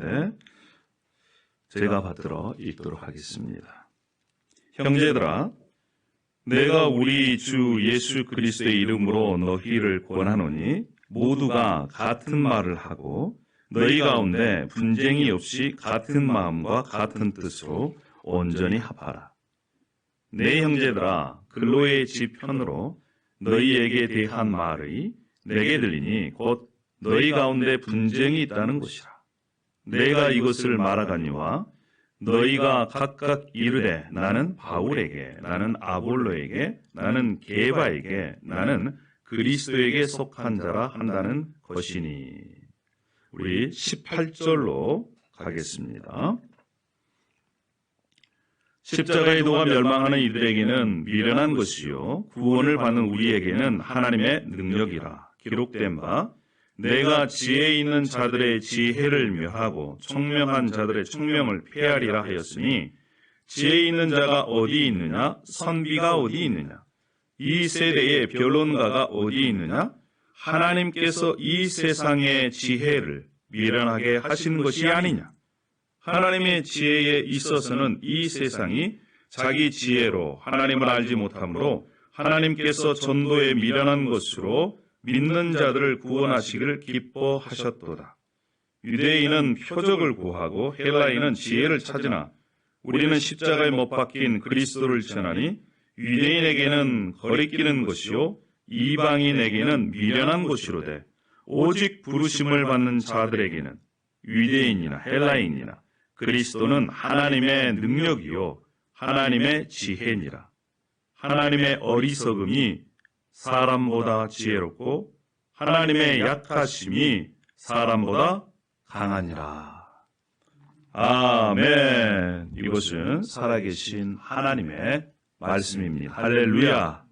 가운데 제가 받들어 읽도록 하겠습니다. 형제들아, 내가 우리 주 예수 그리스도의 이름으로 너희를 권하노니 모두가 같은 말을 하고 너희 가운데 분쟁이 없이 같은 마음과 같은 뜻으로 온전히 합하라. 내 형제들아, 글로의 집 편으로 너희에게 대한 말이 내게 들리니 곧 너희 가운데 분쟁이 있다는 것이라. 내가 이것을 말하가니와 너희가 각각 이르되 나는 바울에게, 나는 아볼로에게, 나는 게바에게, 나는 그리스도에게 속한 자라 한다는 것이니. 우리 18절로 가겠습니다. 십자가의 도가 멸망하는 이들에게는 미련한 것이요 구원을 받는 우리에게는 하나님의 능력이라. 기록된 바 내가 지혜 있는 자들의 지혜를 멸하고 총명한 자들의 총명을 폐하리라 하였으니 지혜 있는 자가 어디 있느냐? 선비가 어디 있느냐? 이 세대의 변론가가 어디 있느냐? 하나님께서 이 세상의 지혜를 미련하게 하시는 것이 아니냐? 하나님의 지혜에 있어서는 이 세상이 자기 지혜로 하나님을 알지 못하므로 하나님께서 전도에 미련한 것으로 믿는 자들을 구원하시기를 기뻐하셨도다. 유대인은 표적을 구하고 헬라인은 지혜를 찾으나 우리는 십자가에 못 박힌 그리스도를 전하니 유대인에게는 거리끼는 것이요 이방인에게는 미련한 것이로되 오직 부르심을 받는 자들에게는 유대인이나 헬라인이나 그리스도는 하나님의 능력이요 하나님의 지혜니라. 하나님의 어리석음이 사람보다 지혜롭고 하나님의 약하심이 사람보다 강하니라. 아멘. 이것은 살아계신 하나님의 말씀입니다. 할렐루야.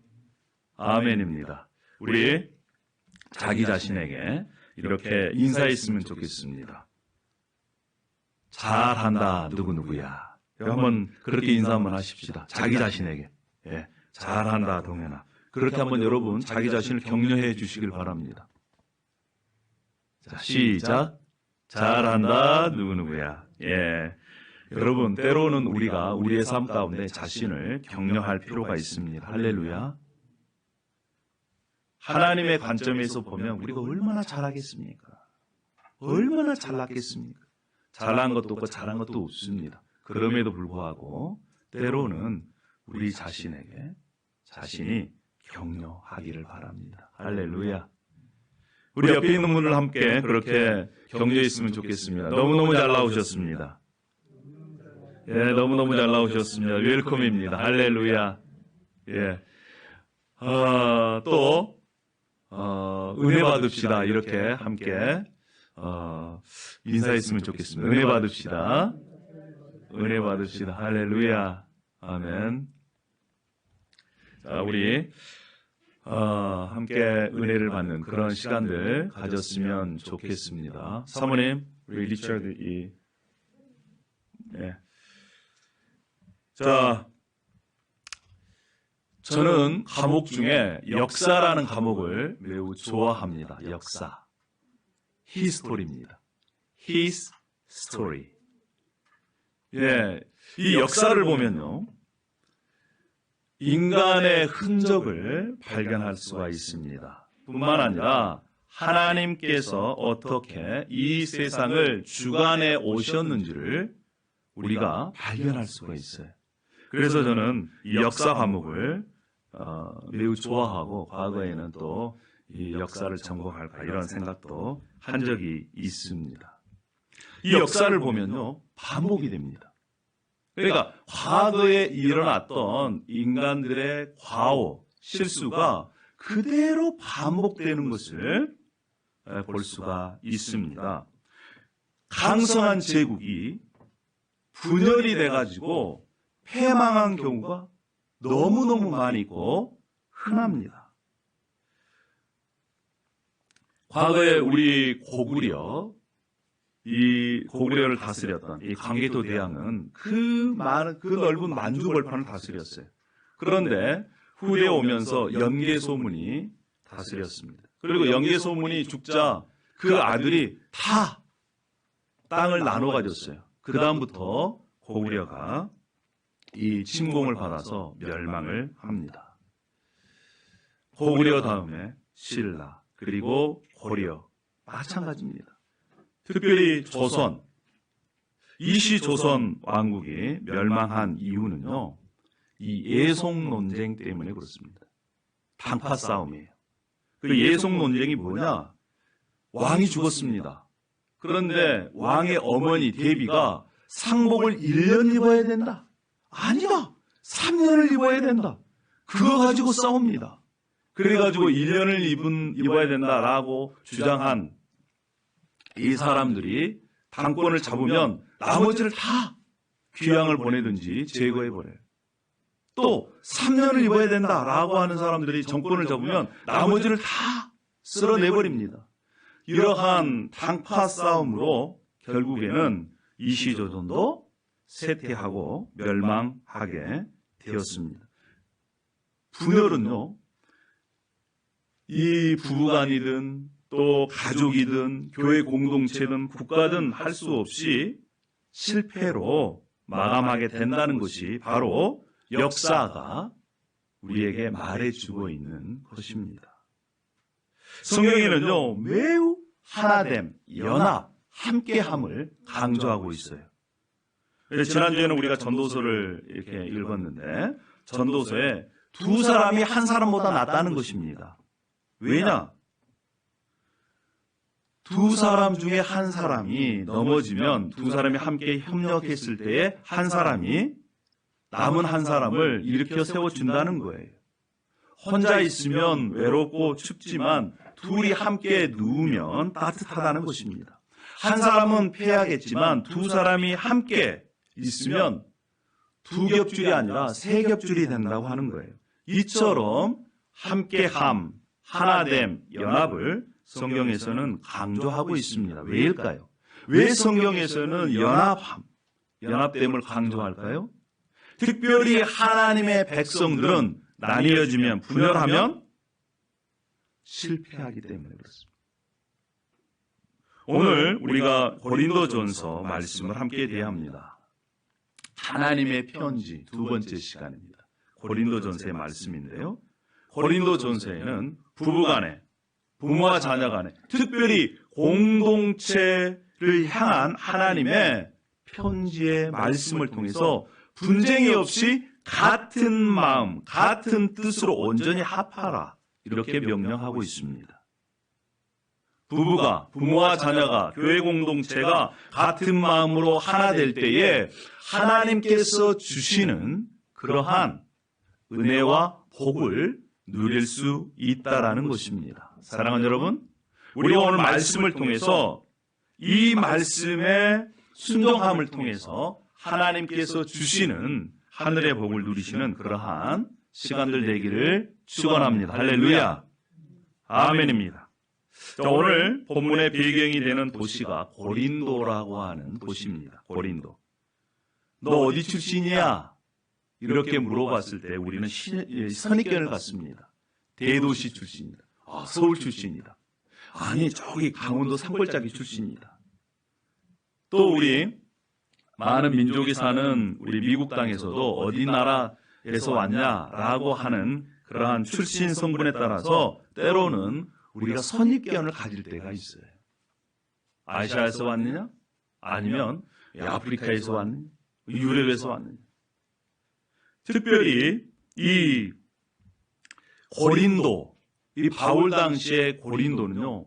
아멘입니다. 우리 자기 자신에게 이렇게 인사했으면 좋겠습니다. 잘한다 누구누구야. 한번 그렇게 인사 한번 하십시다. 자기 자신에게. 예, 잘한다 동현아. 그렇게 한번 여러분 자기 자신을 격려해 주시길 바랍니다. 자, 시작. 잘한다 누구누구야. 예, 여러분 때로는 우리가 우리의 삶 가운데 자신을 격려할 필요가 있습니다. 할렐루야. 하나님의 관점에서 보면 우리가 얼마나 잘하겠습니까? 얼마나 잘났겠습니까? 잘난 것도 없고 잘한 것도 없습니다. 그럼에도 불구하고 때로는 우리 자신에게 자신이 격려하기를 바랍니다. 할렐루야. 우리 옆에 있는 분을 함께 그렇게 격려했으면 좋겠습니다. 너무너무 잘 나오셨습니다. 예, 너무너무 잘 나오셨습니다. 웰컴입니다. 할렐루야. 예. 은혜 받읍시다. 이렇게 함께 인사했으면 좋겠습니다. 은혜 받읍시다. 은혜 받읍시다. 할렐루야. 아멘. 자, 우리 함께 은혜를 받는 그런 시간들 가졌으면 좋겠습니다. 사모님, 우리 리처드 네. 자, 저는 과목 중에 역사라는 과목을 매우 좋아합니다. 역사. 히스토리입니다. His story. 예, 이 역사를 보면요, 인간의 흔적을 발견할 수가 있습니다. 뿐만 아니라 하나님께서 어떻게 이 세상을 주관해 오셨는지를 우리가 발견할 수가 있어요. 그래서 저는 이 역사 과목을 매우 좋아하고 과거에는 또 이 역사를 전공할까 이런 생각도 한 적이 있습니다. 이 역사를 보면요, 반복이 됩니다. 그러니까 과거에 일어났던 인간들의 과오, 실수가 그대로 반복되는 것을 볼 수가 있습니다. 강성한 제국이 분열이 돼가지고 패망한 경우가 너무너무 많이 있고 흔합니다. 과거에 우리 고구려, 이 고구려를 다스렸던 이 광개토 대왕은 그 넓은 만주벌판을 다스렸어요. 그런데 후대에 오면서 연개소문이 다스렸습니다. 그리고 연개소문이 죽자 그 아들이 다 땅을 나눠 가졌어요. 그 다음부터 고구려가 이 침공을 받아서 멸망을 합니다. 고구려 다음에 신라, 그리고 고려, 마찬가지입니다. 특별히 조선, 이시조선 왕국이 멸망한 이유는요, 이 예속 논쟁 때문에 그렇습니다. 당파 싸움이에요. 그 예속 논쟁이 뭐냐? 왕이 죽었습니다. 그런데 왕의 어머니 대비가 상복을 1년 입어야 된다. 아니다. 3년을 입어야 된다. 그거 가지고 싸웁니다. 그래가지고 1년을 입어야 된다라고 주장한 이 사람들이 당권을 잡으면 나머지를 다 귀양을 보내든지 제거해버려요. 또 3년을 입어야 된다라고 하는 사람들이 정권을 잡으면 나머지를 다 쓸어내버립니다. 이러한 당파 싸움으로 결국에는 이시조선도 쇠퇴하고 멸망하게 되었습니다. 분열은요, 이 부부간이든 또 가족이든 교회 공동체든 국가든 할 수 없이 실패로 마감하게 된다는 것이 바로 역사가 우리에게 말해주고 있는 것입니다. 성경에는요, 매우 하나됨, 연합, 함께함을 강조하고 있어요. 지난주에는 우리가 전도서를 이렇게 읽었는데, 전도서에 두 사람이 한 사람보다 낫다는 것입니다. 왜냐? 두 사람 중에 한 사람이 넘어지면 두 사람이 함께 협력했을 때에 한 사람이 남은 한 사람을 일으켜 세워준다는 거예요. 혼자 있으면 외롭고 춥지만 둘이 함께 누우면 따뜻하다는 것입니다. 한 사람은 패하겠지만 두 사람이 함께 있으면 두 겹줄이 아니라 세 겹줄이 된다고 하는 거예요. 이처럼 함께함, 하나됨, 연합을 성경에서는 강조하고 있습니다. 왜일까요? 왜 성경에서는 연합함, 연합됨을 강조할까요? 특별히 하나님의 백성들은 나뉘어지면, 분열하면 실패하기 때문에 그렇습니다. 오늘 우리가 고린도전서 말씀을 함께 대합니다. 하나님의 편지 두 번째 시간입니다. 고린도전서의 말씀인데요. 고린도전서에는 부부간에, 부모와 자녀간에, 특별히 공동체를 향한 하나님의 편지의 말씀을 통해서 분쟁이 없이 같은 마음, 같은 뜻으로 온전히 합하라, 이렇게 명령하고 있습니다. 부부가, 부모와 자녀가, 교회 공동체가 같은 마음으로 하나 될 때에 하나님께서 주시는 그러한 은혜와 복을 누릴 수 있다라는 것입니다. 사랑하는 여러분, 우리가 오늘 말씀을 통해서 이 말씀의 순종함을 통해서 하나님께서 주시는 하늘의 복을 누리시는 그러한 시간들 되기를 축원합니다. 할렐루야. 아멘입니다. 자, 오늘 본문의 배경이 되는 도시가 고린도라고 하는 도시입니다. 고린도. 너 어디 출신이야? 이렇게 물어봤을 때 우리는 선입견을 갖습니다. 대도시 출신이다. 서울 출신이다. 아니, 저기 강원도 산골짜기 출신이다. 또 우리 많은 민족이 사는 우리 미국 땅에서도 어디 나라에서 왔냐라고 하는 그러한 출신 성분에 따라서 때로는 우리가 선입견을 가질 때가 있어요. 아시아에서 왔느냐? 아니면 아프리카에서 왔느냐? 유럽에서 왔느냐? 특별히 이 고린도, 이 바울 당시의 고린도는요,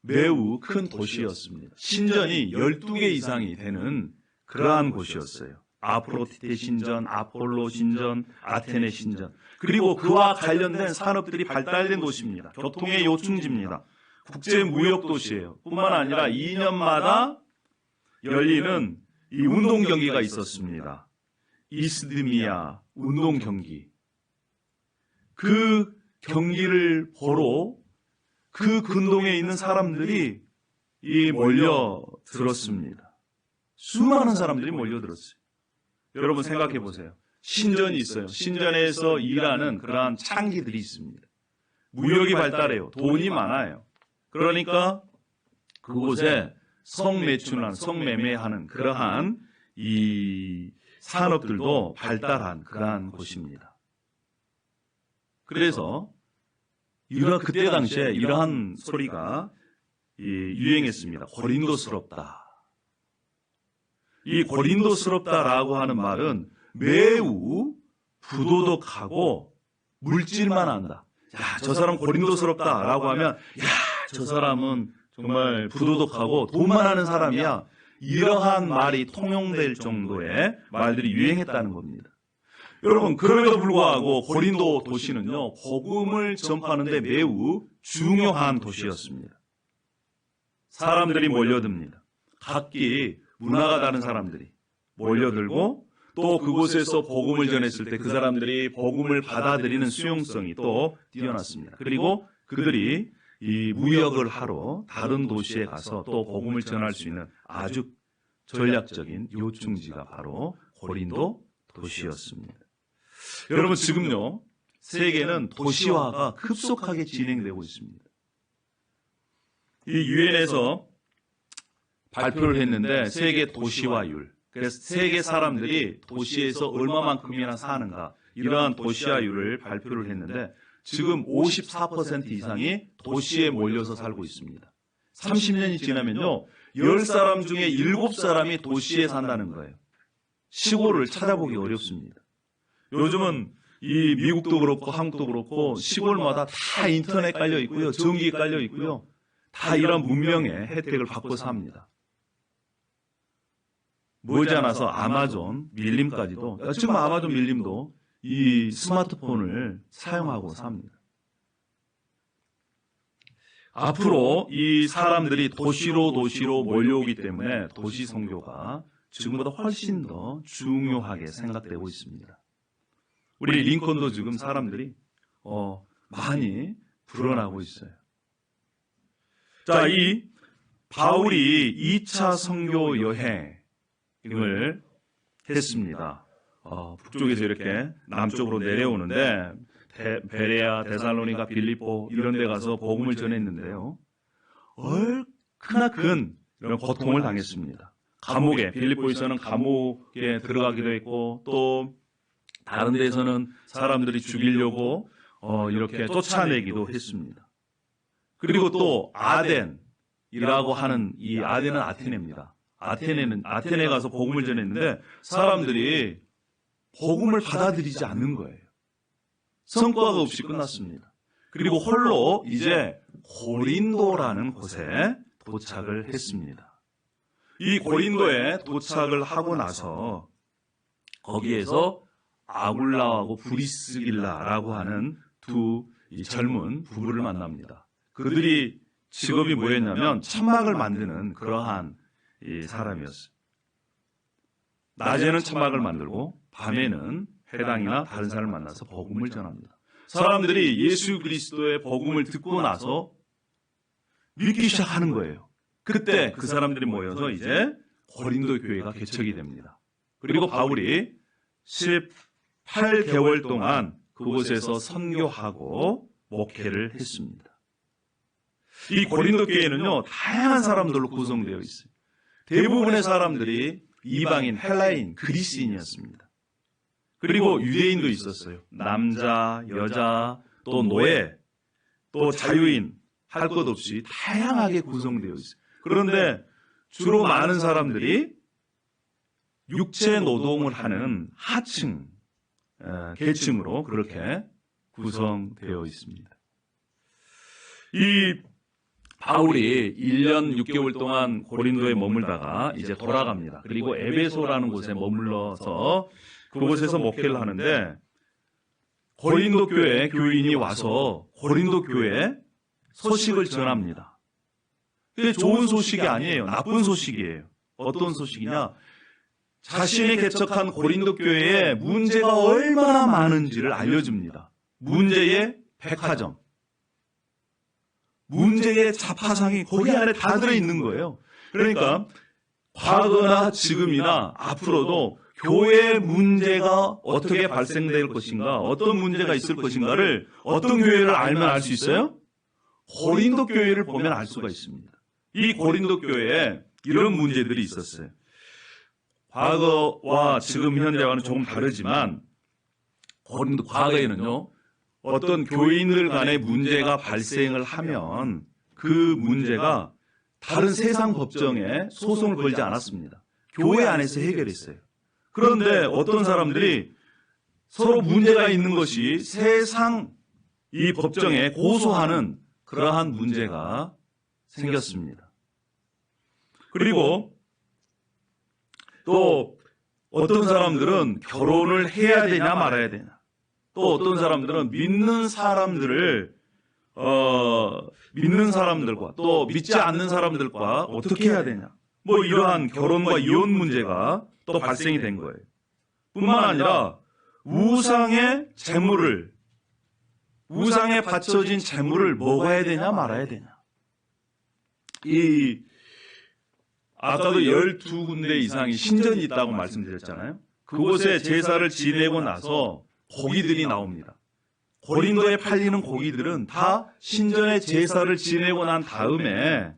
매우 큰 도시였습니다. 신전이 12개 이상이 되는 그러한 곳이었어요. 아프로디테 신전, 아폴로 신전, 아테네 신전, 그리고 그와 관련된 산업들이 발달된 도시입니다. 교통의 요충지입니다. 국제 무역 도시예요. 뿐만 아니라 2년마다 열리는 이 운동 경기가 있었습니다. 이스드미아 운동 경기. 그 경기를 보러 그 근동에 있는 사람들이 몰려들었습니다. 수많은 사람들이 몰려들었어요. 여러분 생각해 보세요. 신전이 있어요. 신전에서 일하는 그러한 창기들이 있습니다. 무역이 발달해요. 돈이 많아요. 그러니까 그곳에 성매춘하는, 성매매하는 그러한 이 산업들도 발달한 그러한 곳입니다. 그래서 그때 당시에 이러한 소리가 유행했습니다. 고린도스럽다. 이 고린도스럽다라고 하는 말은 매우 부도덕하고 물질만 한다. 야, 저 사람 고린도스럽다라고 하면, 야, 저 사람은 정말 부도덕하고 돈만 하는 사람이야. 이러한 말이 통용될 정도의 말들이 유행했다는 겁니다. 여러분, 그럼에도 불구하고 고린도 도시는요, 복음을 전파하는데 매우 중요한 도시였습니다. 사람들이 몰려듭니다. 각기 문화가 다른 사람들이 몰려들고, 또 그곳에서 복음을 전했을 때 그 사람들이 복음을 받아들이는 수용성이 또 뛰어났습니다. 그리고 그들이 이 무역을 하러 다른 도시에 가서 또 복음을 전할 수 있는 아주 전략적인 요충지가 바로 고린도 도시였습니다. 여러분, 지금요, 세계는 도시화가 급속하게 진행되고 있습니다. 이 유엔에서 발표를 했는데 세계 도시화율, 그래서 세계 사람들이 도시에서 얼마만큼이나 사는가, 이러한 도시화율을 발표를 했는데 지금 54% 이상이 도시에 몰려서 살고 있습니다. 30년이 지나면요, 10사람 중에 7사람이 도시에 산다는 거예요. 시골을 찾아보기 어렵습니다. 요즘은 이 미국도 그렇고 한국도 그렇고 시골마다 다 인터넷 깔려 있고요, 전기 깔려 있고요, 다 이런 문명의 혜택을 받고 삽니다. 머지않아서 아마존 밀림까지도, 지금 아마존 밀림도 이 스마트폰을 사용하고 삽니다. 앞으로 이 사람들이 도시로 몰려오기 때문에 도시 선교가 지금보다 훨씬 더 중요하게 생각되고 있습니다. 우리 링컨도 지금 사람들이 많이 불어나고 있어요. 자, 이 바울이 2차 선교 여행을 했습니다. 북쪽에서 이렇게 남쪽으로 내려오는데 베레아, 데살로니가, 빌립보 이런 데 가서 복음을 전했는데요, 얼마나 큰 이런 고통을 당했습니다. 감옥에, 빌립보에서는 감옥에 들어가기도 했고, 또 다른 데서는 사람들이 죽이려고 이렇게 쫓아내기도 했습니다. 그리고 또 아덴이라고 하는, 이 아덴은 아테네입니다. 아테네 가서 복음을 전했는데 사람들이 복음을 받아들이지 않는 거예요. 성과가 없이 끝났습니다. 그리고 홀로 이제 고린도라는 곳에 도착을 했습니다. 이 고린도에 도착을 하고 나서 거기에서 아굴라하고 브리스길라라고 하는 두 젊은 부부를 만납니다. 그들이 직업이 뭐였냐면 천막을 만드는 그러한 이 사람이었어요. 낮에는 천막을 만들고 밤에는 회당이나 다른 사람을 만나서 복음을 전합니다. 사람들이 예수 그리스도의 복음을 듣고 나서 믿기 시작하는 거예요. 그때 그 사람들이 모여서 이제 고린도 교회가 개척이 됩니다. 그리고 바울이 18개월 동안 그곳에서 선교하고 목회를 했습니다. 이 고린도 교회는요, 다양한 사람들로 구성되어 있어요. 대부분의 사람들이 이방인, 헬라인, 그리스인이었습니다. 그리고 유대인도 있었어요. 남자, 여자, 또 노예, 또 자유인, 할 것 없이 다양하게 구성되어 있어요. 그런데 주로 많은 사람들이 육체 노동을 하는 하층, 계층으로 그렇게 구성되어 있습니다. 이 바울이 1년 6개월 동안 고린도에 머물다가 이제 돌아갑니다. 그리고 에베소라는 곳에 머물러서 그곳에서 목회를 하는데 고린도 교회 교인이 와서 고린도 교회에 소식을 전합니다. 그게 좋은 소식이 아니에요. 나쁜 소식이에요. 어떤 소식이냐? 자신이 개척한 고린도 교회에 문제가 얼마나 많은지를 알려줍니다. 문제의 백화점, 문제의 자파상이 거기 안에 다 들어있는 거예요. 그러니까 과거나 지금이나 앞으로도 교회의 문제가 어떻게 발생될 것인가, 어떤 문제가 있을 것인가를 어떤 교회를 알면 알 수 있어요? 고린도 교회를 보면 알 수가 있습니다. 이 고린도 교회에 이런 문제들이 있었어요. 과거와 지금 현대와는 조금 다르지만 고린도 과거에는요, 어떤 교인들 간의 문제가 발생을 하면 그 문제가 다른 세상 법정에 소송을 걸지 않았습니다. 교회 안에서 해결했어요. 그런데 어떤 사람들이 서로 문제가 있는 것이 세상 이 법정에 고소하는 그러한 문제가 생겼습니다. 그리고 또 어떤 사람들은 결혼을 해야 되냐 말아야 되냐, 또 어떤 사람들은 믿는 사람들과 또 믿지 않는 사람들과 어떻게 해야 되냐, 뭐 이러한 결혼과 이혼 문제가 또 발생이 된 거예요. 뿐만 아니라 우상에 바쳐진 재물을 먹어야 되냐 말아야 되냐. 아까도 12군데 이상의 신전이 있다고 말씀드렸잖아요. 그곳에 제사를 지내고 나서 고기들이 나옵니다. 고린도에 팔리는 고기들은 다 신전에 제사를 지내고 난 다음에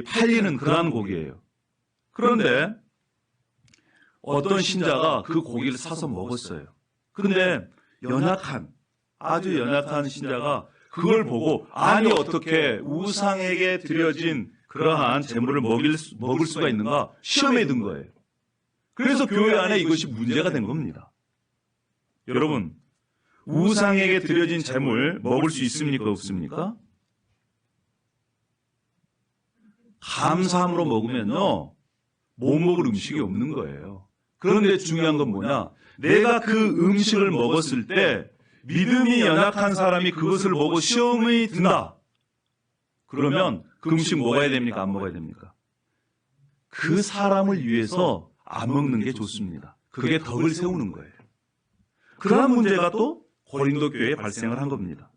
팔리는 그러한 고기예요. 그런데 어떤 신자가 그 고기를 사서 먹었어요. 그런데 아주 연약한 신자가 그걸 보고, 아니 어떻게 우상에게 드려진 그러한 재물을 먹을 수가 있는가 시험에 든 거예요. 그래서 교회 안에 이것이 문제가 된 겁니다. 여러분, 우상에게 드려진 재물 먹을 수 있습니까, 없습니까? 감사함으로 먹으면요, 못 먹을 음식이 없는 거예요. 그런데 중요한 건 뭐냐? 내가 그 음식을 먹었을 때 믿음이 연약한 사람이 그것을 보고 시험이 든다. 그러면 그 음식 먹어야 됩니까, 안 먹어야 됩니까? 그 사람을 위해서 안 먹는 게 좋습니다. 그게 덕을 세우는 거예요. 그러한 문제가 또 고린도 교회에 발생을 한 겁니다.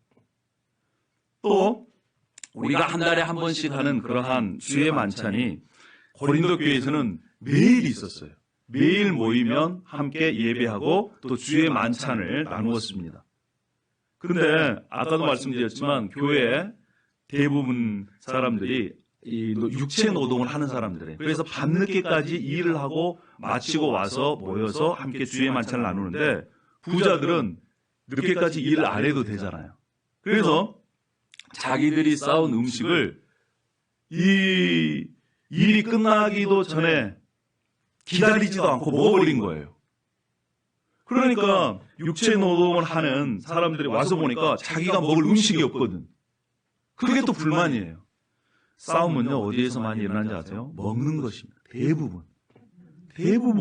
또 우리가 한 달에 한 번씩 하는 그러한 주의 만찬이 고린도 교회에서는 매일 있었어요. 매일 모이면 함께 예배하고 또 주의 만찬을 나누었습니다. 그런데 아까도 말씀드렸지만 교회에 대부분 사람들이 육체 노동을 하는 사람들이에요. 그래서 밤늦게까지 일을 하고 마치고 와서 모여서 함께 주의 만찬을 나누는데, 부자들은 늦게까지 일을 안 해도 되잖아요. 그래서 자기들이 싸운 음식을 일이 끝나기도 전에 기다리지도 않고 먹어버린 거예요. 그러니까 육체 노동을 하는 사람들이 와서 보니까 자기가 먹을 음식이 없거든. 그게 또 불만이에요. 싸움은요, 어디에서 많이 일어난지 아세요? 먹는 것입니다. 대부분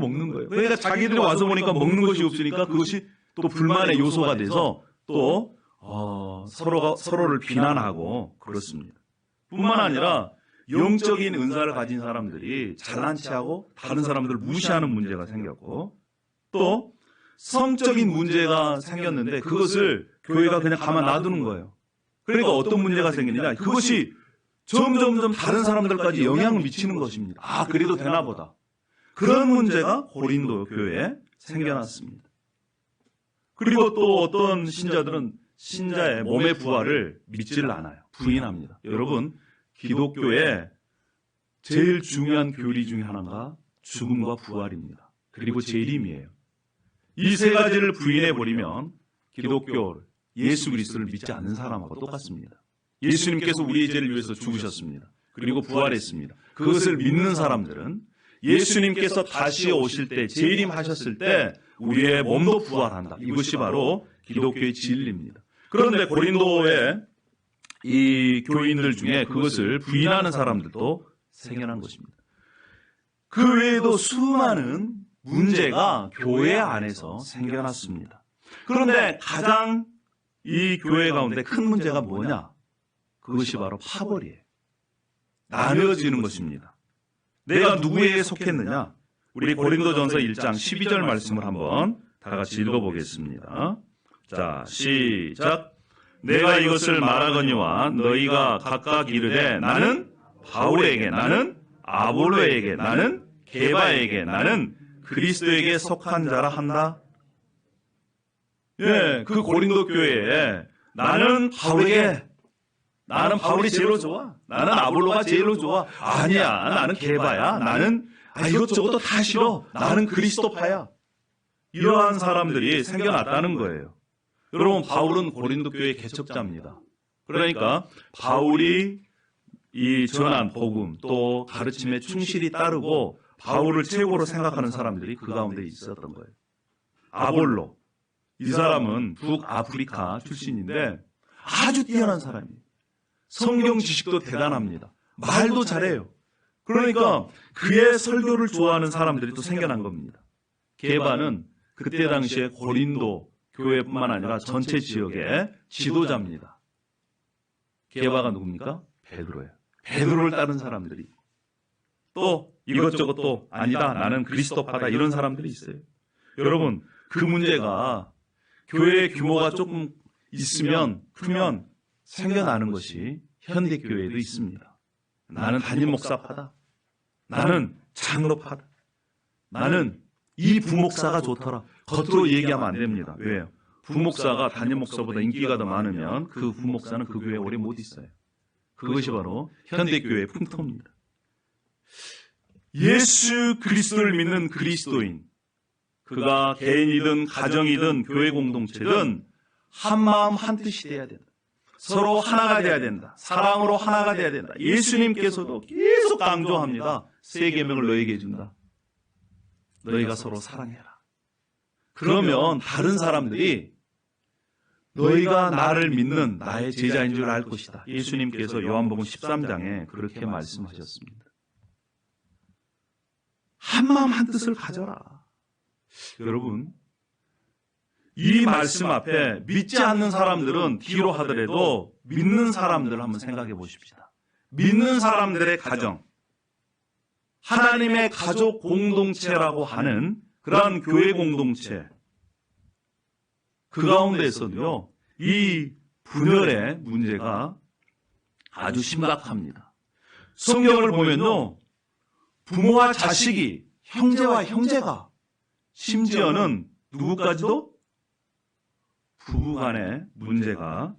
먹는 거예요. 그러니까 자기들이 와서 보니까 먹는 것이 없으니까 그것이 또 불만의 요소가 돼서 또 서로를 비난하고 그렇습니다. 뿐만 아니라 영적인 은사를 가진 사람들이 잘난 체하고 다른 사람들을 무시하는 문제가 생겼고, 또 성적인 문제가 생겼는데 그것을 교회가 그냥 가만 놔두는 거예요. 그러니까 어떤 문제가 생기느냐, 그것이 점점 다른 사람들까지 영향을 미치는 것입니다. 아, 그래도 되나 보다. 그런 문제가 고린도 교회에 생겨났습니다. 그리고 또 어떤 신자들은 신자의 몸의 부활을 믿지를 않아요. 부인합니다. 여러분, 기독교의 제일 중요한 교리 중에 하나가 죽음과 부활입니다. 그리고 재림이에요. 이 세 가지를 부인해버리면 기독교를, 예수 그리스도를 믿지 않는 사람하고 똑같습니다. 예수님께서 우리의 죄를 위해서 죽으셨습니다. 그리고 부활했습니다. 그것을 믿는 사람들은 예수님께서 다시 오실 때, 재림하셨을 때 우리의 몸도 부활한다. 이것이 바로 기독교의 진리입니다. 그런데 고린도의 이 교인들 중에 그것을 부인하는 사람들도 생겨난 것입니다. 그 외에도 수많은 문제가 교회 안에서 생겨났습니다. 그런데 가장 이 교회 가운데 큰 문제가 뭐냐? 그것이 바로 파벌이에요. 나누어지는 것입니다. 내가 누구에게 속했느냐? 우리 고린도전서 1장 12절 말씀을 한번 다 같이 읽어보겠습니다. 자, 시작. 내가 이것을 말하거니와 너희가 각각 이르되 나는 바울에게, 나는 아볼로에게, 나는 게바에게, 나는 그리스도에게 속한 자라 한다. 예, 그 고린도 교회에 나는 바울에게, 나는 바울이 제일로 좋아. 나는 아볼로가 제일로 좋아. 아니야. 나는 게바야. 나는 이것저것도 다 싫어. 나는 그리스도파야. 이러한 사람들이 생겨났다는 거예요. 여러분, 바울은 고린도 교회 개척자입니다. 그러니까 바울이 이 전한 복음 또 가르침에 충실히 따르고 바울을 최고로 생각하는 사람들이 그 가운데 있었던 거예요. 아볼로, 이 사람은 북아프리카 출신인데 아주 뛰어난 사람이에요. 성경 지식도 대단합니다. 말도 잘해요. 그러니까 그의 설교를 좋아하는 사람들이 또 생겨난 겁니다. 게바는 그때 당시에 고린도 교회뿐만 아니라 전체 지역의 지도자입니다. 게바가 누굽니까? 베드로예요. 베드로를 따른 사람들이 또 이것저것 또 아니다, 나는 그리스도파다, 이런 사람들이 있어요. 여러분, 그 문제가 교회의 규모가 조금 있으면 크면 생겨나는 것이 현대교회에도 있습니다. 나는 담임 목사파다. 나는 장로파다. 나는 이 부목사가 좋더라. 겉으로 얘기하면 안 됩니다. 왜요? 부목사가 담임 목사보다 인기가 더 많으면 그 부목사는 그 교회에 오래 못 있어요. 그것이 바로 현대교회의 풍토입니다. 예수 그리스도를 믿는 그리스도인, 그가 개인이든 가정이든 교회 공동체든 한 마음 한 뜻이 돼야 된다. 서로 하나가 돼야 된다. 사랑으로 하나가 돼야 된다. 예수님께서도 계속 강조합니다. 새 계명을 너에게 준다. 너희가 서로 사랑해라. 그러면 다른 사람들이 너희가 나를 믿는 나의 제자인 줄 알 것이다. 예수님께서 요한복음 13장에 그렇게 말씀하셨습니다. 한마음 한뜻을 가져라. 여러분, 이 말씀 앞에 믿지 않는 사람들은 뒤로 하더라도 믿는 사람들을 한번 생각해 보십시다. 믿는 사람들의 가정, 하나님의 가족 공동체라고 하는 그러한 교회 공동체, 그 가운데에서도요, 이 분열의 문제가 아주 심각합니다. 성경을 보면요, 부모와 자식이, 형제와 형제가, 심지어는 누구까지도 부부간의 문제가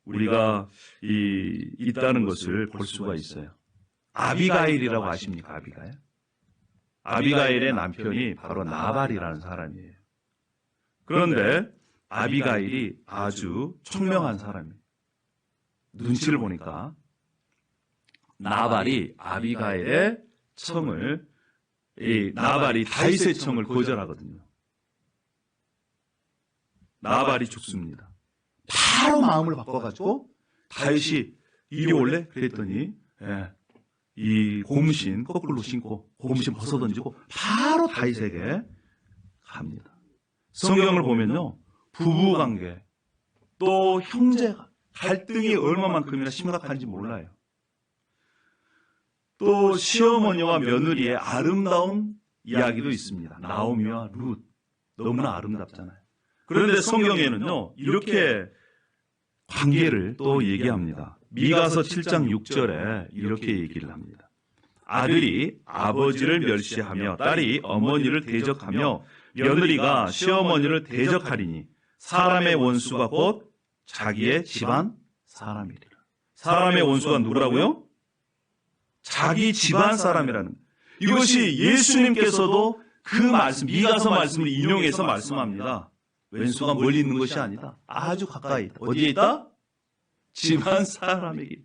우리가 있다는 것을 볼 수가 있어요. 아비가일이라고 아십니까? 아비가일? 아비가일의 남편이 바로 나발이라는 사람이에요. 그런데 아비가일이 아주 총명한 사람이에요. 눈치를 보니까 나발이 아비가일의 청을, 나발이 다윗의 청을 거절하거든요. 나발이 죽습니다. 바로 마음을 바꿔가지고 다윗이 이리 올래? 그랬더니 이 고무신 거꾸로 신고 고무신 벗어던지고 바로 다윗에게 갑니다. 성경을 보면요, 부부관계 또 형제가 갈등이 얼마만큼이나 심각한지 몰라요. 또 시어머니와 며느리의 아름다운 이야기도 있습니다. 나오미와 룻, 너무나 아름답잖아요. 그런데 성경에는요, 이렇게 관계를 또 얘기합니다. 미가서 7장 6절에 이렇게 얘기를 합니다. 아들이 아버지를 멸시하며 딸이 어머니를 대적하며 며느리가 시어머니를 대적하리니 사람의 원수가 곧 자기의 집안 사람이리라. 사람의 원수가 누구라고요? 자기 집안 사람이라는 거예요. 이것이 예수님께서도 그 말씀, 미가서 말씀을 인용해서 말씀합니다. 왼수가 멀리 있는 것이 아니다. 아주 가까이 있다. 어디에 있다? 집안 사람에게.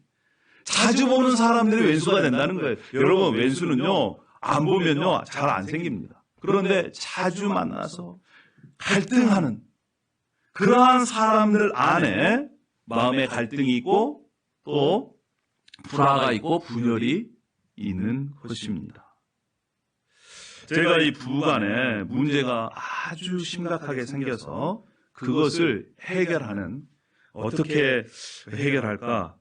자주 보는 사람들이 왼수가 된다는 거예요. 여러분, 왼수는요, 안 보면요, 잘 안 생깁니다. 그런데 자주 만나서 갈등하는 그러한 사람들 안에 마음의 갈등이 있고 또 불화가 있고 분열이 있는 것입니다. 제가 이 부부간에 문제가 아주 심각하게 생겨서 그것을 해결하는, 어떻게 해결할까,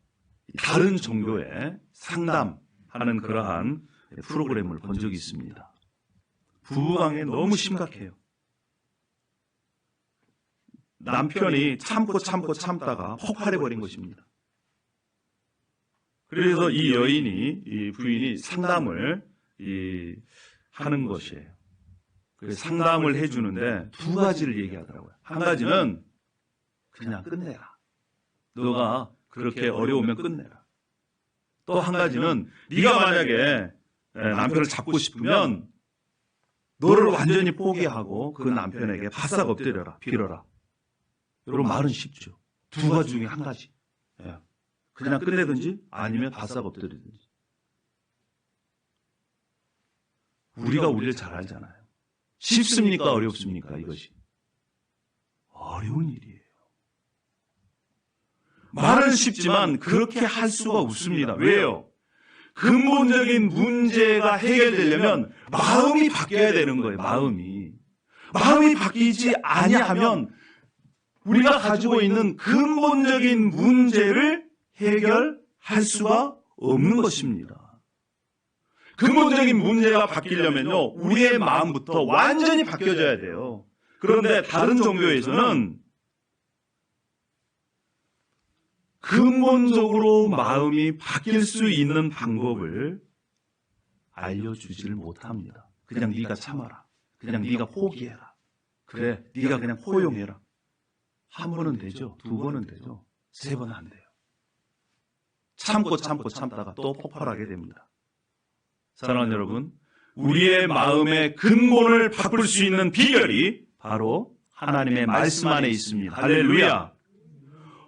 다른 종교에 상담하는 그러한 프로그램을 본 적이 있습니다. 부부간에 너무 심각해요. 남편이 참다가 폭발해버린 것입니다. 그래서 이 여인이, 이 부인이 상담을 하는 것이에요. 그래서 상담을 해주는데 두 가지를 얘기하더라고요. 한 가지는 그냥 끝내라. 너가 그렇게 어려우면 끝내라. 또 한 가지는 네가 만약에 남편을 잡고 싶으면 너를 완전히 포기하고 그 남편에게 바싹 엎드려라, 빌어라. 여러분 말은 쉽죠. 두 가지 중에 한 가지. 그냥 끝내든지 아니면 바싹 엎드리든지. 우리가 우리를 잘 알잖아요. 쉽습니까? 어렵습니까? 이것이. 어려운 일이에요. 말은 쉽지만 그렇게 할 수가 없습니다. 왜요? 근본적인 문제가 해결되려면 마음이 바뀌어야 되는 거예요. 마음이 바뀌지 아니하면 우리가 가지고 있는 근본적인 문제를 해결할 수가 없는 것입니다. 근본적인 문제가 바뀌려면요, 우리의 마음부터 완전히 바뀌어져야 돼요. 그런데 다른 종교에서는 근본적으로 마음이 바뀔 수 있는 방법을 알려주지를 못합니다. 그냥 네가 참아라. 그냥 네가 포기해라. 그래, 네가 그냥 포용해라. 한 번은 되죠. 두 번은 되죠. 세 번은 안 돼요. 참다가 또 폭발하게 됩니다. 사랑하는 여러분, 우리의 마음의 근본을 바꿀 수 있는 비결이 바로 하나님의 말씀 안에 있습니다. 할렐루야!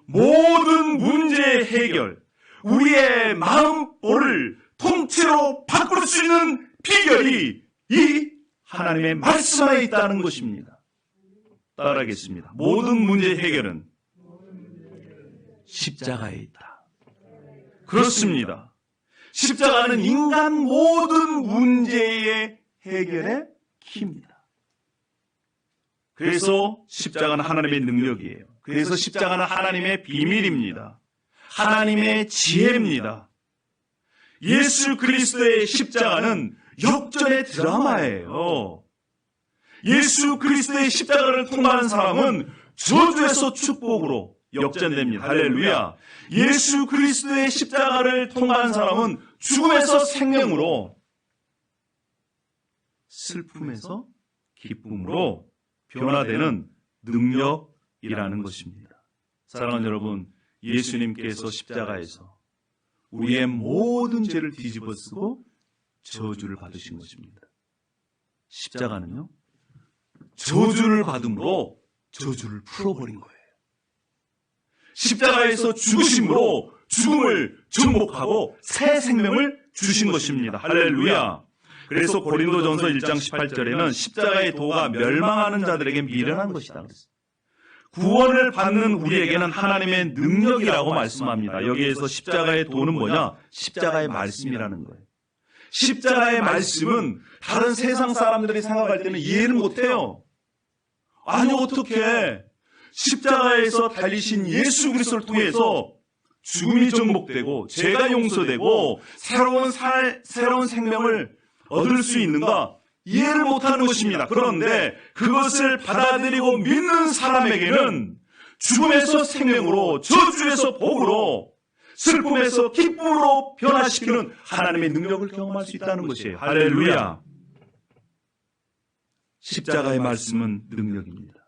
모든 문제의 해결, 우리의 마음볼을 통째로 바꿀 수 있는 비결이 이 하나님의 말씀 안에 있다는 것입니다. 따라하겠습니다. 모든 문제의 해결은 십자가에 있다. 그렇습니다. 십자가는 인간 모든 문제의 해결의 키입니다. 그래서 십자가는 하나님의 능력이에요. 그래서 십자가는 하나님의 비밀입니다. 하나님의 지혜입니다. 예수 그리스도의 십자가는 역전의 드라마예요. 예수 그리스도의 십자가를 통과하는 사람은 저주에서 축복으로 역전됩니다. 할렐루야. 예수 그리스도의 십자가를 통과한 사람은 죽음에서 생명으로, 슬픔에서 기쁨으로 변화되는 능력이라는 것입니다. 사랑하는 여러분, 예수님께서 십자가에서 우리의 모든 죄를 뒤집어쓰고 저주를 받으신 것입니다. 십자가는요, 저주를 받음으로 저주를 풀어버린 거예요. 십자가에서 죽으심으로 죽음을 정복하고 새 생명을 주신 것입니다. 할렐루야. 그래서 고린도전서 1장 18절에는 십자가의 도가 멸망하는 자들에게 미련한 것이다. 구원을 받는 우리에게는 하나님의 능력이라고 말씀합니다. 여기에서 십자가의 도는 뭐냐? 십자가의 말씀이라는 거예요. 십자가의 말씀은 다른 세상 사람들이 생각할 때는 이해를 못해요. 아니, 어떻게 십자가에서 달리신 예수 그리스도를 통해서 죽음이 정복되고 죄가 용서되고 새로운 생명을 얻을 수 있는가? 이해를 못하는 것입니다. 그런데 그것을 받아들이고 믿는 사람에게는 죽음에서 생명으로, 저주에서 복으로, 슬픔에서 기쁨으로 변화시키는 하나님의 능력을 경험할 수 있다는 것이에요. 할렐루야. 십자가의 말씀은 능력입니다.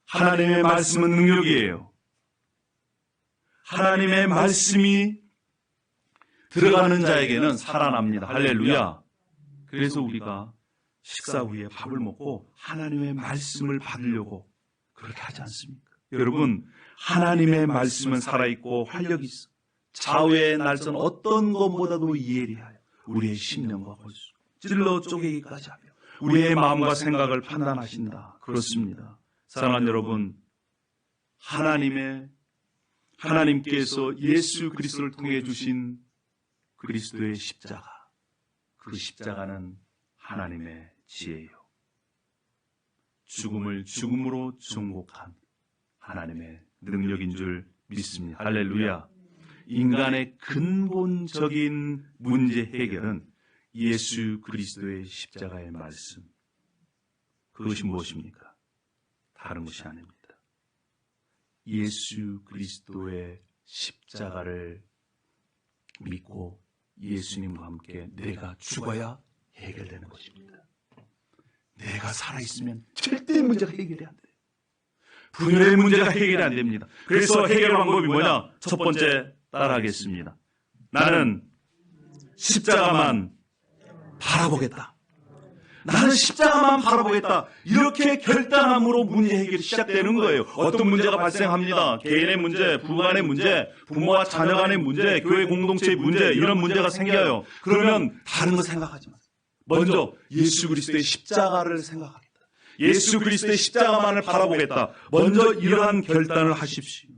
하나님의 말씀은 능력이에요. 하나님의 말씀이 들어가는 자에게는 살아납니다. 할렐루야. 그래서 우리가 식사 후에 밥을 먹고 하나님의 말씀을 받으려고 그렇게 하지 않습니까? 여러분, 하나님의 말씀은 살아있고 활력이 있어. 좌우의 날선 어떤 것보다도 이해리하여 우리의 심령과 골수 찔러 쪼개기까지 하며 우리의 마음과 생각을 판단하신다. 그렇습니다. 사랑하는 여러분, 하나님께서 예수 그리스도를 통해 주신 그리스도의 십자가, 그 십자가는 하나님의 지혜요. 죽음을 죽음으로 정복한 하나님의 능력인 줄 믿습니다. 할렐루야. 인간의 근본적인 문제 해결은 예수 그리스도의 십자가의 말씀. 그것이 무엇입니까? 다른 것이 아닙니다. 예수 그리스도의 십자가를 믿고 예수님과 함께 내가 죽어야 해결되는 것입니다. 내가 살아있으면 절대 문제가 해결이 안 돼요. 분열의 문제가 해결이 안 됩니다. 그래서 해결 방법이 뭐냐? 첫 번째 따라하겠습니다. 나는 십자가만 바라보겠다. 나는 십자가만 바라보겠다. 이렇게 결단함으로 문제 해결이 시작되는 거예요. 어떤 문제가 발생합니다. 개인의 문제, 부부간의 문제, 부모와 자녀 간의 문제, 교회 공동체의 문제, 이런 문제가 생겨요. 그러면 다른 거 생각하지 마세요. 먼저 예수 그리스도의 십자가를 생각하겠다. 예수 그리스도의 십자가만을 바라보겠다. 먼저 이러한 결단을 하십시오.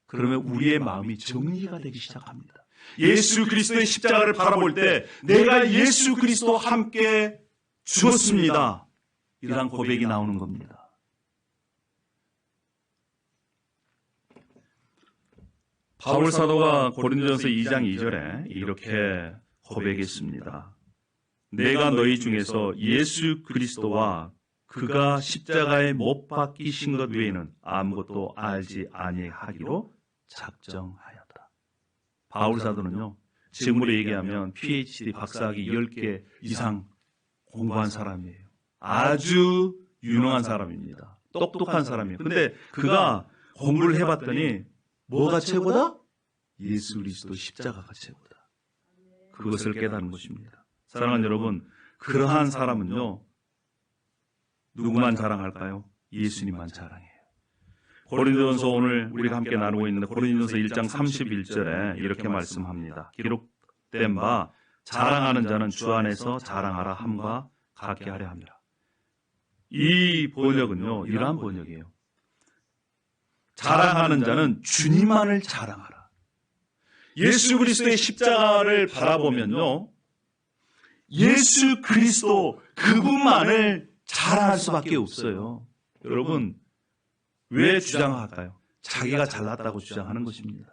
그러면 우리의 마음이 정리가 되기 시작합니다. 예수 그리스도의 십자가를 바라볼 때 내가 예수 그리스도와 함께 죽었습니다. 이러한 고백이 나오는 겁니다. 바울 사도가 고린도전서 2장 2절에 이렇게 고백했습니다. 내가 너희 중에서 예수 그리스도와 그가 십자가에 못 박히신 것 외에는 아무것도 알지 아니하기로 작정하였다. 바울 사도는요, 지금으로 얘기하면 PhD 박사학위 10개 이상 공부한 사람이에요. 아주 유능한 사람입니다. 똑똑한 사람이에요. 근데 그가 공부를 해봤더니 뭐가 최고다? 예수 그리스도 십자가가 최고다. 그것을 깨닫는 것입니다. 사랑하는 여러분, 그러한 사람은요, 누구만 자랑할까요? 예수님만 자랑해요. 고린도전서 오늘 우리가 함께 나누고 있는 고린도전서 1장 31절에 이렇게 말씀합니다. 기록된 바 자랑하는 자는 주 안에서 자랑하라 함과 같게 하려 함이라. 이 번역은요, 이러한 번역이에요. 자랑하는 자는 주님만을 자랑하라. 예수 그리스도의 십자가를 바라보면요, 예수 그리스도 그분만을 자랑할 수밖에 없어요. 여러분, 왜 주장할까요? 자기가 잘났다고 주장하는 것입니다.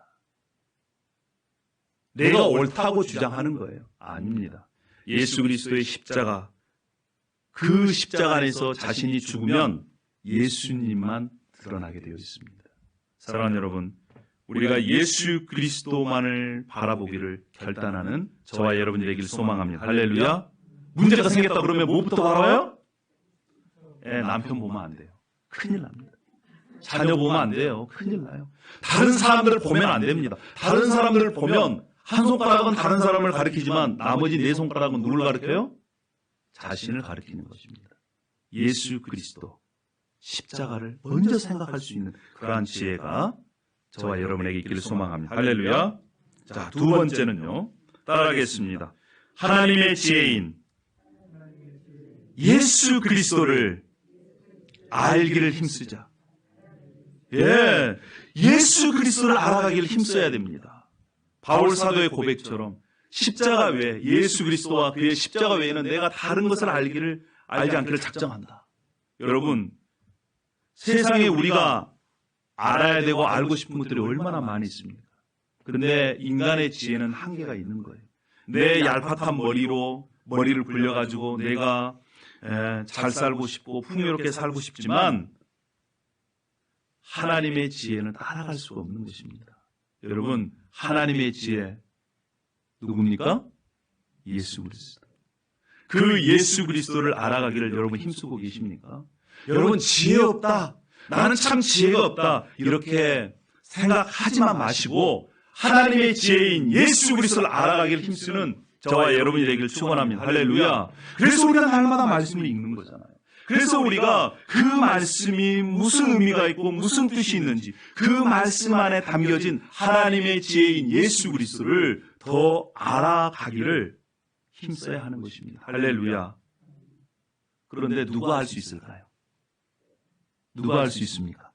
내가 옳다고 주장하는 거예요. 아닙니다. 예수 그리스도의 십자가, 그 십자가 안에서 자신이 죽으면 예수님만 드러나게 되어 있습니다. 사랑하는 여러분, 우리가 예수 그리스도만을 바라보기를 결단하는 저와 여러분이 되기를 소망합니다. 할렐루야. 문제가 생겼다 그러면 뭐부터 바라봐요? 남편 보면 안 돼요. 큰일 납니다. 자녀 보면 안 돼요. 큰일 나요. 다른 사람들을 보면 안 됩니다. 다른 사람들을 보면 한 손가락은 다른 사람을 가리키지만 나머지 네 손가락은 누굴 가리켜요? 자신을 가리키는 것입니다. 예수 그리스도 십자가를 먼저 생각할 수 있는 그러한 지혜가 저와 여러분에게 있기를 소망합니다. 할렐루야. 자, 두 번째는요, 따라하겠습니다. 하나님의 지혜인 예수 그리스도를 알기를 힘쓰자. 예, 예수 그리스도를 알아가기를 힘써야 됩니다. 바울 사도의 고백처럼 십자가 외에, 예수 그리스도와 그의 십자가 외에는 내가 다른 것을 알지 않기를 작정한다. 여러분, 세상에 우리가 알아야 되고 알고 싶은 것들이 얼마나 많이 있습니까? 그런데 인간의 지혜는 한계가 있는 거예요. 내 얄팍한 머리를 굴려가지고 내가 잘 살고 싶고 풍요롭게 살고 싶지만 하나님의 지혜는 따라갈 수가 없는 것입니다. 여러분, 하나님의 지혜 누굽니까? 예수 그리스도. 그 예수 그리스도를 알아가기를 여러분 힘쓰고 계십니까? 여러분, 지혜 없다, 나는 참 지혜가 없다, 이렇게 생각하지만 마시고 하나님의 지혜인 예수 그리스도를 알아가기를 힘쓰는 저와 여러분이 되기를 축원합니다. 할렐루야. 그래서 우리가 날마다 말씀을 읽는 거잖아요. 그래서 우리가 그 말씀이 무슨 의미가 있고 무슨 뜻이 있는지, 그 말씀 안에 담겨진 하나님의 지혜인 예수 그리스도를 더 알아가기를 힘써야 하는 것입니다. 할렐루야. 그런데 누가 할 수 있을까요? 누가 할 수 있습니까?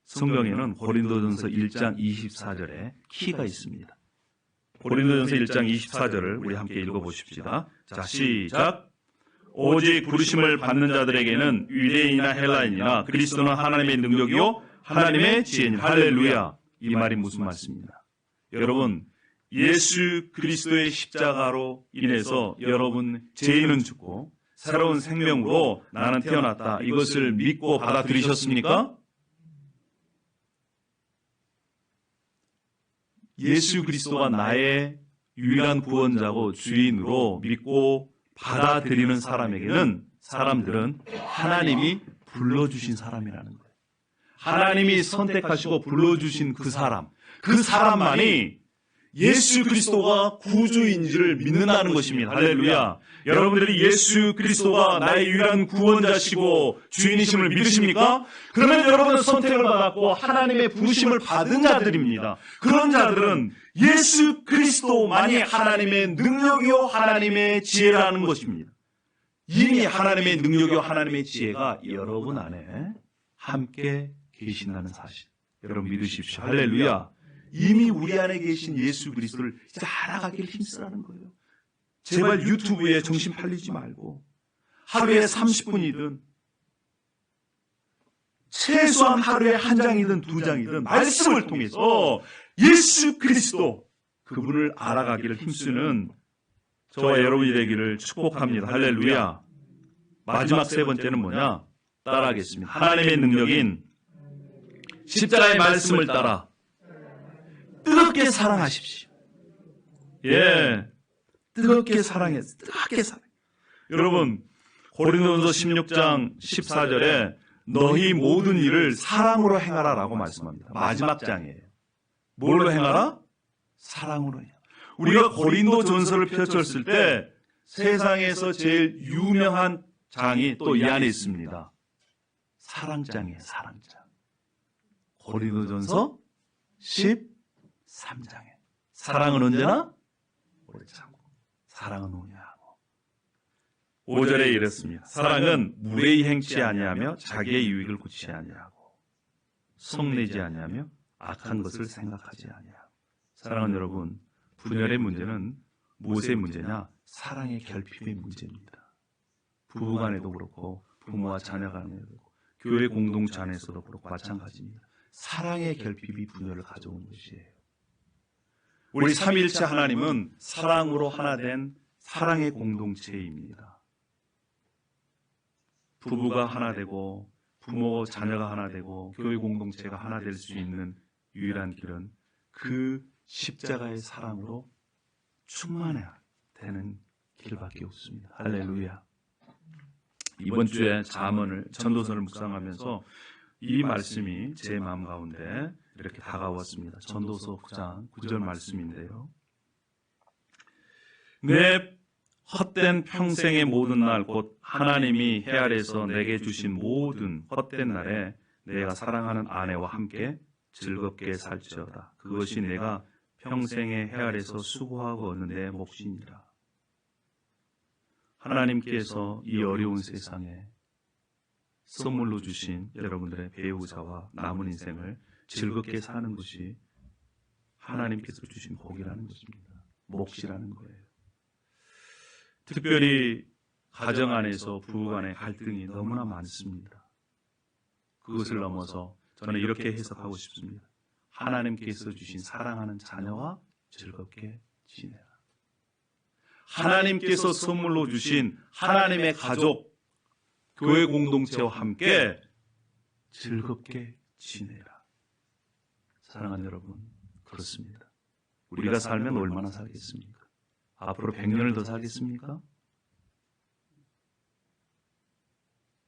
성경에는 고린도전서 1장 24절에 키가 있습니다. 고린도전서 1장 24절을 우리 함께 읽어보십시다. 자, 시작. 오직 부르심을 받는 자들에게는 유대인이나 헬라인이나 그리스도는 하나님의 능력이요 하나님의 지혜니. 할렐루야. 이 말이 무슨 말씀입니다? 여러분, 예수 그리스도의 십자가로 인해서 여러분 죄인은 죽고 새로운 생명으로 나는 태어났다, 이것을 믿고 받아들이셨습니까? 예수 그리스도가 나의 유일한 구원자고 주인으로 믿고 받아들이는 사람들은 하나님이 불러주신 사람이라는 거예요. 하나님이 선택하시고 불러주신 그 사람만이 예수 그리스도가 구주인지를 믿는다는 것입니다. 할렐루야. 여러분들이 예수 그리스도가 나의 유일한 구원자시고 주인이심을 믿으십니까? 그러면 여러분은 선택을 받았고 하나님의 부르심을 받은 자들입니다. 그런 자들은 예수 그리스도만이 하나님의 능력이요 하나님의 지혜라는 것입니다. 이미 하나님의 능력이요 하나님의 지혜가 여러분 안에 함께 계신다는 사실, 여러분 믿으십시오. 할렐루야. 이미 우리 안에 계신 예수 그리스도를 이제 알아가길 힘쓰라는 거예요. 제발 유튜브에 정신 팔리지 말고 하루에 30분이든 최소한 하루에 한 장이든 두 장이든 말씀을 통해서 예수 그리스도 그분을 알아가기를 힘쓰는 저와 여러분이 되기를 축복합니다. 할렐루야. 마지막 세 번째는 뭐냐? 따라하겠습니다. 하나님의 능력인 십자가의 말씀을 따라 뜨겁게 사랑하십시오. 예, 뜨겁게 사랑해. 여러분, 고린도전서 16장 14절에 너희 모든 일을 사랑으로 행하라라고 말씀합니다. 마지막 장이에요. 뭘로 행하라? 사랑으로 행하라. 우리가 고린도전서를 펼쳤을 때 세상에서 제일 유명한 장이 또 이 안에 있습니다. 사랑장이에요. 사랑장. 고린도전서 13장에 사랑은 언제나 오래 참고 사랑은 온유하고 5절에 이랬습니다. 사랑은 무례히 행치 아니하며 자기의 유익을 굳이 아니하고 성내지 아니하며 악한 것을 생각하지 아니하고. 사랑은 여러분, 분열의 문제는 무엇의 문제냐? 사랑의 결핍의 문제입니다. 부부간에도 그렇고 부모와 자녀 간에도 그렇고 교회 공동체 안에서도 그렇고 마찬가지입니다. 사랑의 결핍이 분열을 가져오는 것이에요. 우리 삼위일체 하나님은 사랑으로 하나 된 사랑의 공동체입니다. 부부가 하나 되고 부모, 자녀가 하나 되고 교회 공동체가 하나 될 수 있는 유일한 길은 그 십자가의 사랑으로 충만해야 되는 길밖에 없습니다. 할렐루야. 이번 주에 전도서를 묵상하면서 이 말씀이 제 마음 가운데 이렇게 다가왔습니다. 전도서 9장 9절 말씀인데요. 내 헛된 평생의 모든 날 곧 하나님이 해 아래에서 내게 주신 모든 헛된 날에 내가 사랑하는 아내와 함께 즐겁게 살지어다. 그것이 내가 평생의 해 아래에서 수고하고 얻는 내 몫이니라. 하나님께서 이 어려운 세상에 선물로 주신 여러분들의 배우자와 남은 인생을 즐겁게 사는 것이 하나님께서 주신 복이라는 것입니다. 몫이라는 거예요. 특별히 가정 안에서 부부 간의 갈등이 너무나 많습니다. 그것을 넘어서 저는 이렇게 해석하고 싶습니다. 하나님께서 주신 사랑하는 자녀와 즐겁게 지내라. 하나님께서 선물로 주신 하나님의 가족, 교회 공동체와 함께 즐겁게 지내라. 사랑하는 여러분, 그렇습니다. 우리가 살면 얼마나 살겠습니까? 앞으로 100년을 더 살겠습니까?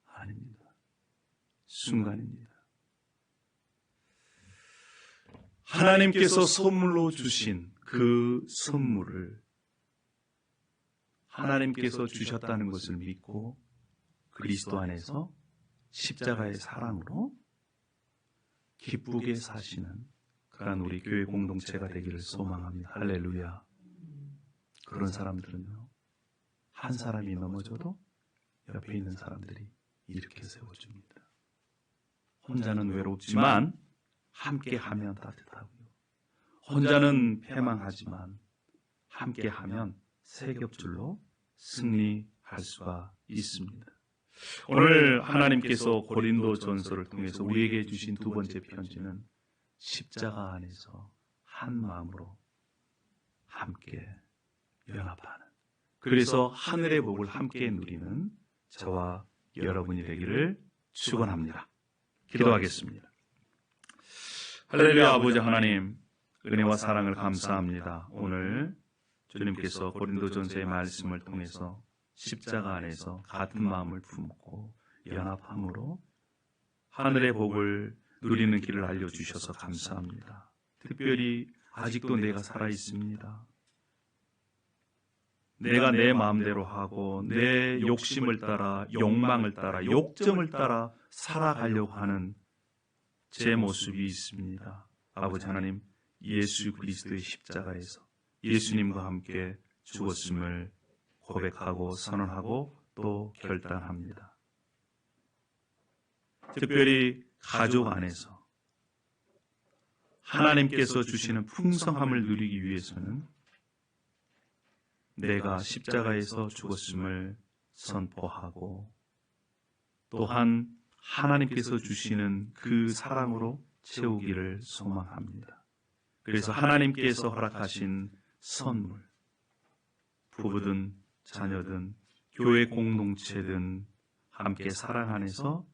아닙니다. 순간입니다. 하나님께서 선물로 주신 그 선물을 하나님께서 주셨다는 것을 믿고 그리스도 안에서 십자가의 사랑으로 기쁘게 사시는 그러한 우리 교회 공동체가 되기를 소망합니다. 할렐루야. 그런 사람들은요, 한 사람이 넘어져도 옆에 있는 사람들이 일으켜 세워줍니다. 혼자는 외롭지만 함께하면 따뜻하고요. 혼자는 패망하지만 함께하면 세 겹줄로 승리할 수가 있습니다. 오늘 하나님께서 고린도전서를 통해서 우리에게 주신 두 번째 편지는 십자가 안에서 한 마음으로 함께 연합하는, 그래서 하늘의 복을 함께 누리는 저와 여러분이 되기를 축원합니다. 기도하겠습니다. 할렐루야. 아버지 하나님, 은혜와 사랑을 감사합니다. 오늘 주님께서 고린도전서의 말씀을 통해서 십자가 안에서 같은 마음을 품고 연합함으로 하늘의 복을 누리는 길을 알려주셔서 감사합니다. 특별히 아직도 내가 살아있습니다. 내가 내 마음대로 하고 내 욕심을 따라, 욕망을 따라, 욕정을 따라 살아가려고 하는 제 모습이 있습니다. 아버지 하나님, 예수 그리스도의 십자가에서 예수님과 함께 죽었음을 고백하고 선언하고 또 결단합니다. 특별히 가족 안에서 하나님께서 주시는 풍성함을 누리기 위해서는 내가 십자가에서 죽었음을 선포하고 또한 하나님께서 주시는 그 사랑으로 채우기를 소망합니다. 그래서 하나님께서 허락하신 선물, 부부든 자녀든 교회 공동체든 함께 사랑 안에서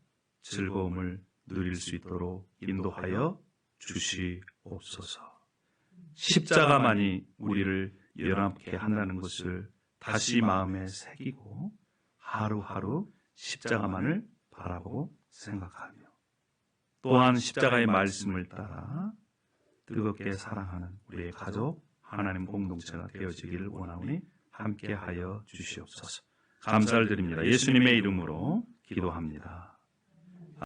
즐거움을 누릴 수 있도록 인도하여 주시옵소서. 십자가만이 우리를 연합케 한다는 것을 다시 마음에 새기고 하루하루 십자가만을 바라보고 생각하며 또한 십자가의 말씀을 따라 뜨겁게 사랑하는 우리의 가족, 하나님 공동체가 되어지기를 원하오니 함께하여 주시옵소서. 감사를 드립니다. 예수님의 이름으로 기도합니다.